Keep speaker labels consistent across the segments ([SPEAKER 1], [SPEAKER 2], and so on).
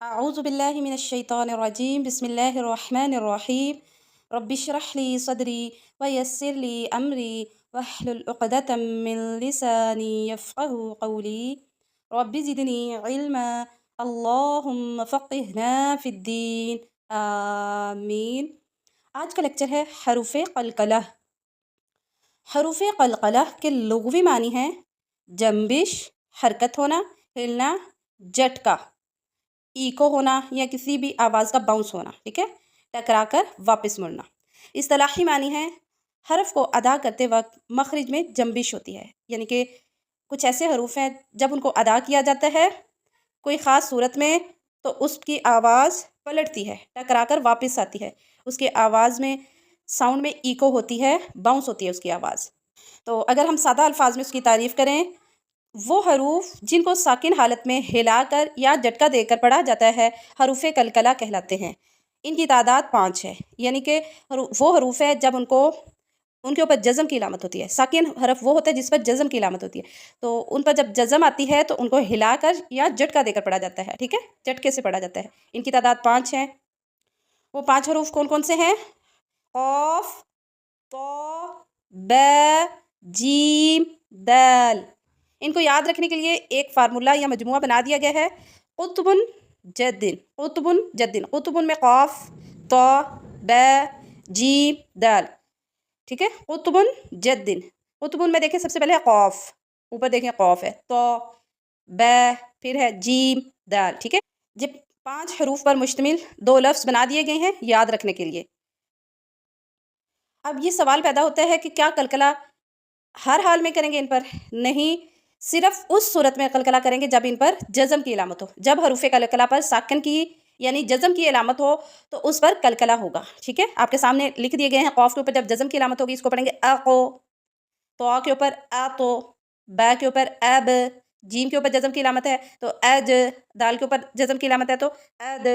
[SPEAKER 1] أعوذ بالله من الشيطان الرجيم بسم الله الرحمن الرحيم رب اشرح لي صدري ويسر لي أمري واحلل عقدة من لساني يفقه قولي رب زدني علما اللهم فقهنا في الدين آمین۔ آج کا لیکچر ہے حروف قلقلہ۔ حروف قلقلہ کے لغوی معنی ہیں جنبش، حرکت ہونا، ہلنا، جھٹکا، ایکو ہونا یا کسی بھی آواز کا باؤنس ہونا، ٹھیک ہے، ٹکرا کر واپس مڑنا۔ اصطلاحی معنی ہے حرف کو ادا کرتے وقت مخرج میں جنبش ہوتی ہے، یعنی کہ کچھ ایسے حروف ہیں جب ان کو ادا کیا جاتا ہے کوئی خاص صورت میں تو اس کی آواز پلٹتی ہے، ٹکرا کر واپس آتی ہے، اس کی آواز میں ساؤنڈ میں ایکو ہوتی ہے، باؤنس ہوتی ہے اس کی آواز۔ تو اگر ہم سادہ الفاظ میں اس کی تعریف کریں، وہ حروف جن کو ساکن حالت میں ہلا کر یا جھٹکا دے کر پڑھا جاتا ہے حروف قلقلہ کہلاتے ہیں۔ ان کی تعداد 5 ہے، یعنی کہ وہ حروف ہے جب ان کے اوپر جزم کی علامت ہوتی ہے۔ ساکن حرف وہ ہوتا ہے جس پر جزم کی علامت ہوتی ہے، تو ان پر جب جزم آتی ہے تو ان کو ہلا کر یا جھٹکا دے کر پڑھا جاتا ہے، ٹھیک ہے، جھٹکے سے پڑھا جاتا ہے۔ ان کی تعداد 5 ہیں۔ وہ 5 حروف کون کون سے ہیں؟ قاف، طا، با، جیم، دال۔ ان کو یاد رکھنے کے لیے ایک فارمولہ یا مجموعہ بنا دیا گیا ہے، قطب جدن۔ قطب جدن، قطب میں قاف، طا، با، جیم، دال، ٹھیک ہے، قطب جدن۔ قطب میں دیکھیں سب سے پہلے قاف، اوپر دیکھیں قاف ہے، طا، با، پھر ہے جیم، دال، ٹھیک ہے۔ جب 5 حروف پر مشتمل 2 لفظ بنا دیے گئے ہیں یاد رکھنے کے لیے۔ اب یہ سوال پیدا ہوتا ہے کہ کیا قلقلہ ہر حال میں کریں گے ان پر؟ نہیں، صرف اس صورت میں قلقلہ کریں گے جب ان پر جزم کی علامت ہو۔ جب حروف قلقلہ پر ساکن کی یعنی جزم کی علامت ہو تو اس پر قلقلہ ہوگا، ٹھیک ہے۔ آپ کے سامنے لکھ دیے گئے ہیں، قاف کے اوپر جب جزم کی علامت ہوگی اس کو پڑھیں گے اقو، طا کے اوپر اتو، با کے اوپر اب، جیم کے اوپر جزم کی علامت ہے تو اج، دال کے اوپر جزم کی علامت ہے تو اد۔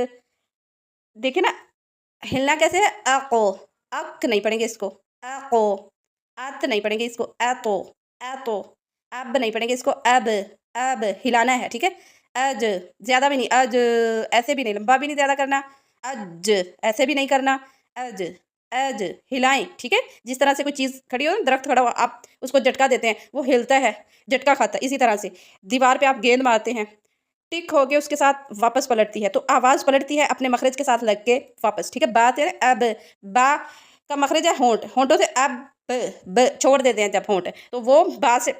[SPEAKER 1] دیکھیں نا، ہلنا کیسے ہے؟ اقو، اک نہیں پڑھیں گے اس کو، اقو، ات نہیں پڑھیں گے اس کو، اتو، اتو، اب نہیں پڑھیں گے اس کو، اب، اب، ہلانا ہے، ٹھیک ہے۔ اج، زیادہ بھی نہیں، اج، ایسے بھی نہیں، لمبا بھی نہیں زیادہ کرنا، اج، ایسے بھی نہیں کرنا، اج، اج، ہلائیں، ٹھیک ہے۔ جس طرح سے کوئی چیز کھڑی ہو، درخت کھڑا ہوا، آپ اس کو جھٹکا دیتے ہیں، وہ ہلتا ہے، جھٹکا کھاتا ہے، اسی طرح سے دیوار پہ آپ گیند مارتے ہیں، ٹک ہو کے اس کے ساتھ واپس پلٹتی ہے، تو آواز پلٹتی ہے اپنے مخرج کے ساتھ لگ کے واپس، ٹھیک ہے۔ بات ہے اب، با کا مخرج ہے ہونٹ، ہونٹوں سے اب، ب چھوڑ دیتے ہیں جب ہونٹ، تو وہ با سے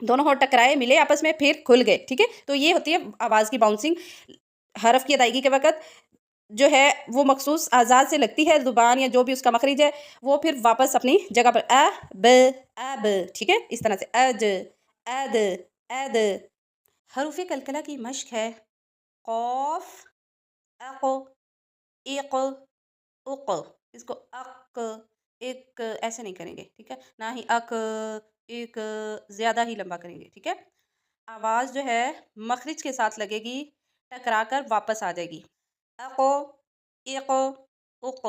[SPEAKER 1] دونوں ہونٹ ٹکرائے، ملے آپس میں، پھر کھل گئے، ٹھیک ہے۔ تو یہ ہوتی ہے آواز کی باؤنسنگ۔ حرف کی ادائیگی کے وقت جو ہے وہ مخصوص اعضاء سے لگتی ہے، زبان یا جو بھی اس کا مخرج ہے وہ پھر واپس اپنی جگہ پر ب، اب، ٹھیک ہے، اس طرح سے اج، اد، اد۔ حروف قلقلہ کی مشق ہے قاف، اق، ایق، اق، اس کو اق، ایک ایسے نہیں کریں گے، ٹھیک ہے، نہ ہی اق، ایک زیادہ ہی لمبا کریں گے، ٹھیک ہے۔ آواز جو ہے مخرج کے ساتھ لگے گی، ٹکرا کر واپس آ جائے گی۔ اق، ایق، اق،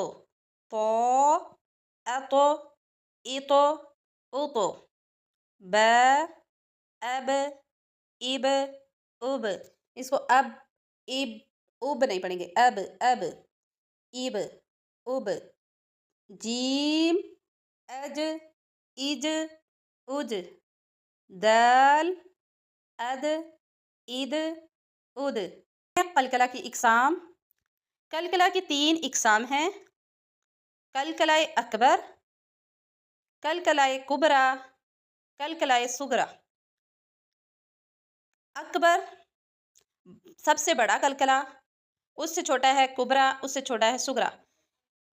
[SPEAKER 1] طا، اتو، ایتو، اوتو، با، اب، اب، اب، اس کو اب، اب، اب نہیں پڑھیں گے، اب، اب، اب، اب، جیم، اج، اج، اج، دال، اد، اد، اد۔ قلقلہ کی اقسام۔ قلقلہ کی 3 اقسام ہیں، قلقلہ اکبر، قلقلہ کبریٰ، قلقلہ صغریٰ۔ اکبر سب سے بڑا قلقلہ، اس سے چھوٹا ہے کبریٰ، اس سے چھوٹا ہے صغریٰ۔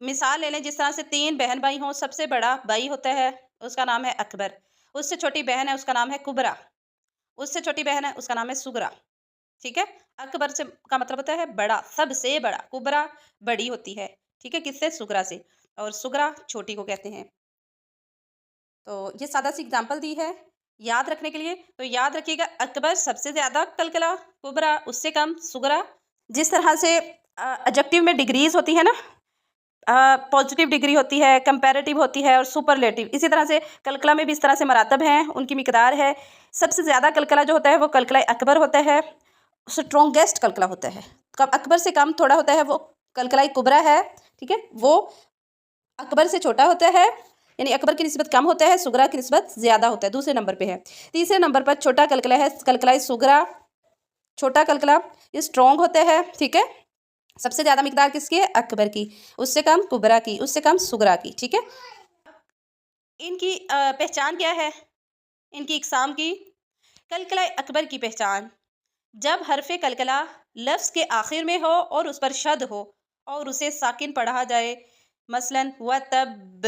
[SPEAKER 1] مثال لے لیں، جس طرح سے 3 بہن بھائی ہوں، سب سے بڑا بھائی ہوتا ہے اس کا نام ہے اکبر، اس سے چھوٹی بہن ہے اس کا نام ہے کبریٰ، اس سے چھوٹی بہن ہے اس کا نام ہے صغریٰ، ٹھیک ہے۔ اکبر سے کا مطلب ہوتا ہے بڑا، سب سے بڑا، کبریٰ بڑی ہوتی ہے، ٹھیک ہے، کس سے؟ صغریٰ سے، اور صغریٰ چھوٹی کو کہتے ہیں۔ تو یہ سادہ سی اگزامپل دی ہے یاد رکھنے کے لیے، تو یاد رکھیے گا اکبر سب سے زیادہ قلقلہ، کبریٰ اس سے کم صغریٰ۔ جس طرح سے ایڈجیکٹیو میں ڈگریز ہوتی ہے نا، پازیٹیو ڈگری ہوتی ہے، کمپیریٹیو ہوتی ہے اور سپرلیٹیو، اسی طرح سے قلقلہ میں بھی اس طرح سے مراتب ہیں، ان کی مقدار ہے۔ سب سے زیادہ قلقلہ جو ہوتا ہے وہ قلقلہ اکبر ہوتا ہے، اسٹرونگیسٹ قلقلہ ہوتا ہے۔ कब अकबर से कम थोड़ा होता है वो कलकलाई कुबरा है, ठीक है, वो अकबर से छोटा होता है, यानी अकबर की निस्बत कम होता है, सुगरा की निस्बत ज़्यादा होता है, दूसरे नंबर पे है। तीसरे नंबर पर छोटा कलकला है, कलकलाई सुगरा, छोटा कलकला, ये स्ट्रॉन्ग होता है, ठीक है। सबसे ज़्यादा मिकदार किसकी है? अकबर की, उससे कम कुबरा की, उससे कम सुगरा की, ठीक है। इनकी पहचान क्या है, इनकी इकसाम की? कलकला अकबर की पहचान, जब हरफ कलकला लफ्ज़ के आखिर में हो और उस पर शद हो और उसे साकिन पढ़ा जाए, मसलन वतब,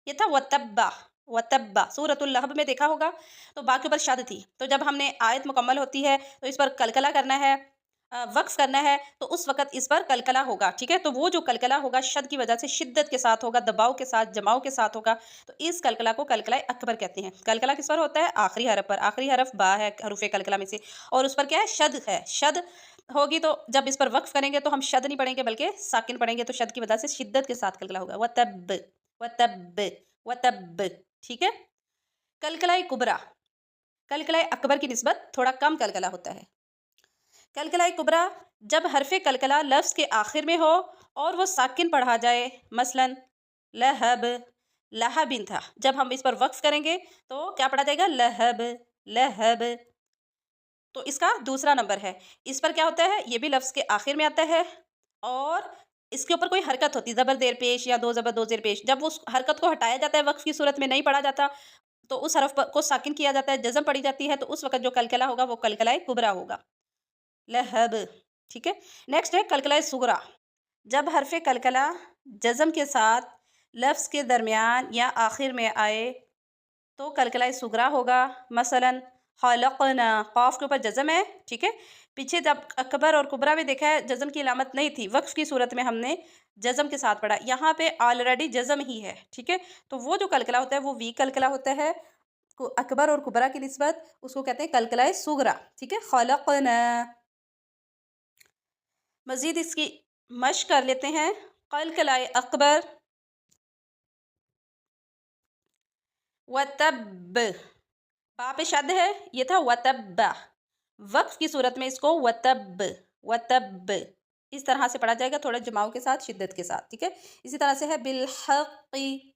[SPEAKER 1] ये था वतब्बा, वतब्बा सूरतुल लहब में देखा होगा, तो बा के ऊपर शद थी, तो जब हमने आयत मुकम्मल होती है तो इस पर कलकला करना है, वक्फ करना है, तो उस वक़्त इस पर कलकला होगा, ठीक है। तो वो जो कलकला होगा शद की वजह से शिद्दत के साथ होगा, दबाव के साथ, जमाव के साथ होगा, तो इस कलकला को कलकला अकबर कहते हैं। कलकला किस पर होता है? आखिरी हरफ पर, आखिरी हरफ बा है हरूफ कलकला में से, और उस पर क्या है? शद है। शद होगी तो जब इस पर वक्फ करेंगे तो हम शद नहीं पढ़ेंगे बल्कि साकिन पढ़ेंगे, तो शद की वजह से शिद्दत के साथ कलकला होगा, वतब, वतब, वतब, ठीक है। कलकला कुबरा, कलकला अकबर की निस्बत थोड़ा कम कलकला होता है। कलकला कुबरा, जब हरफ कलकला लफ्ज़ के आखिर में हो और वो साकिन पढ़ा जाए, मसलन लहब, लहबिन था, जब हम इस पर वक्फ करेंगे तो क्या पढ़ा जाएगा? लहब, लहब, तो इसका दूसरा नंबर है। इस पर क्या होता है? ये भी लफ्ज़ के आखिर में आता है और इसके ऊपर कोई हरकत होती है, ज़बर ज़ेर पेश या दो ज़बर दो ज़ेर पेश, जब उस हरकत को हटाया जाता है, वक्फ की सूरत में नहीं पढ़ा जाता, तो उस हरफ को साकिन किया जाता है, जज़म पढ़ी जाती है, तो उस वक़्त जो कलकला होगा वो कलकला कुबरा होगा, लहब, ठीक है। नेक्स्ट है कलकला सुगरा, जब हरफ कलकला जज़म के साथ लफ्ज़ के दरमियान या आखिर में आए तो कलकला सुगरा होगा, मसलन खलक़ना, क़ाफ के ऊपर जज़म है, ठीक है। पीछे जब अकबर और कुबरा में देखा है जज़म की अलामत नहीं थी, वक्फ की सूरत में हमने जज़म के साथ पढ़ा, यहाँ पे ऑलरेडी जज़म ही है, ठीक है। तो वो जो कलकला होता है वो वीक कलकला होता है, अकबर और कुबरा की निस्बत उसको कहते हैं कलकला सुगरा, ठीक है। खलक़ना, मज़ीद इसकी मश्क कर लेते हैं। कलकला अकबर, वतब, बा पे शद है, ये था वतब्बा, वक्फ की सूरत में इसको वतब, वतब इस तरह से पढ़ा जाएगा, थोड़ा जमाव के साथ, शिद्दत के साथ, ठीक है। इसी तरह से है बिलहक़ी,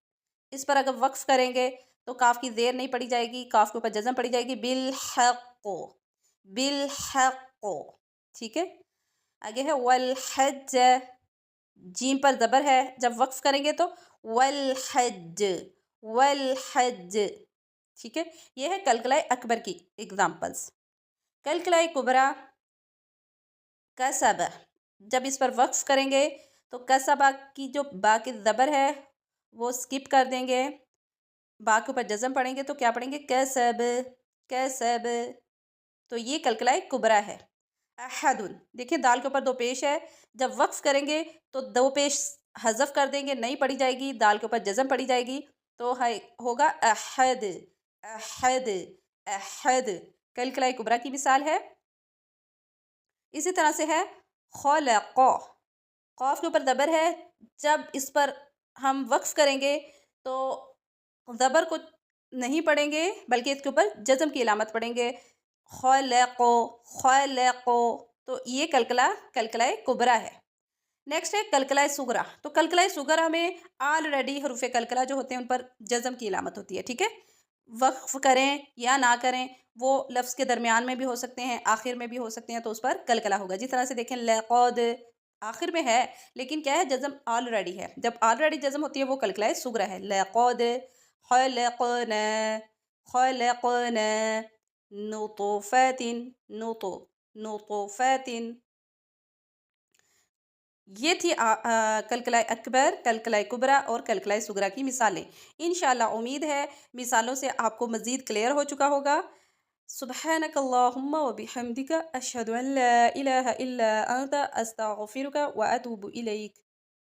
[SPEAKER 1] इस पर अगर वक्फ करेंगे तो काफ की ज़ेर नहीं पड़ी जाएगी, काफ के ऊपर जज़म पड़ी जाएगी, बिलहक़ो, बिलहक़ो, ठीक है। आगे है वलहज, जीम पर ज़बर है, जब वक्फ करेंगे तो वलहज, वलहज, ठीक है। ये है कलकला अकबर की एग्जाम्पल्स। कलकला कुबरा, कसब, जब इस पर वक्फ करेंगे तो कसबा की जो बा की ज़बर है वो स्किप कर देंगे, बा के ऊपर जज़म पढ़ेंगे तो क्या पढ़ेंगे? कसब, कसब, तो ये कलकला कुबरा है। अहदुन, देखिए दाल के ऊपर दो पेश है, जब वक्फ करेंगे तो दो पेश हज़फ कर देंगे, नहीं पढ़ी जाएगी, दाल के ऊपर जज़म पढ़ी जाएगी, तो है होगा अहद, अहद, अहद, कलकला कुबरा की मिसाल है। इसी तरह से है खलक़, क़ाफ के ऊपर ज़बर है, जब इस पर हम वक्फ करेंगे तो ज़बर को नहीं पढ़ेंगे बल्कि इसके ऊपर जज़म की अलामत पढ़ेंगे, खलक़ो, खलक़ो, तो ये कलकला कलकला कुबरा है। नेक्स्ट है कलकला सुगरा, तो कलकला सुगरा में ऑलरेडी हरूफ कलकला जो होते हैं उन पर जज़म की अलामत होती है, ठीक है। वक्फ करें या ना करें, वो लफ्ज़ के दरमियान में भी हो सकते हैं, आखिर में भी हो सकते हैं, तो उस पर कलकला होगा। जिस तरह से देखें लक़द, आखिर में है लेकिन क्या है? जज़म ऑलरेडी है, जब ऑलरेडी जज़म होती है वो कलकला सुगरा है। लक़द खलक़ना, खलक़ना नुतफ़तिन, नुतफ़तिन, ये थी कलकला अकबर, कलकला कुबरा और कलकला सुगरा की मिसालें। इंशाअल्लाह उम्मीद है मिसालों से आपको मज़ीद क्लियर हो चुका होगा। सुब्हानकल्लाहुम्मा व बिहम्दिका अशहदु अन ला इलाहा इल्ला अंता अस्तगफिरुका व अतूबु इलैक।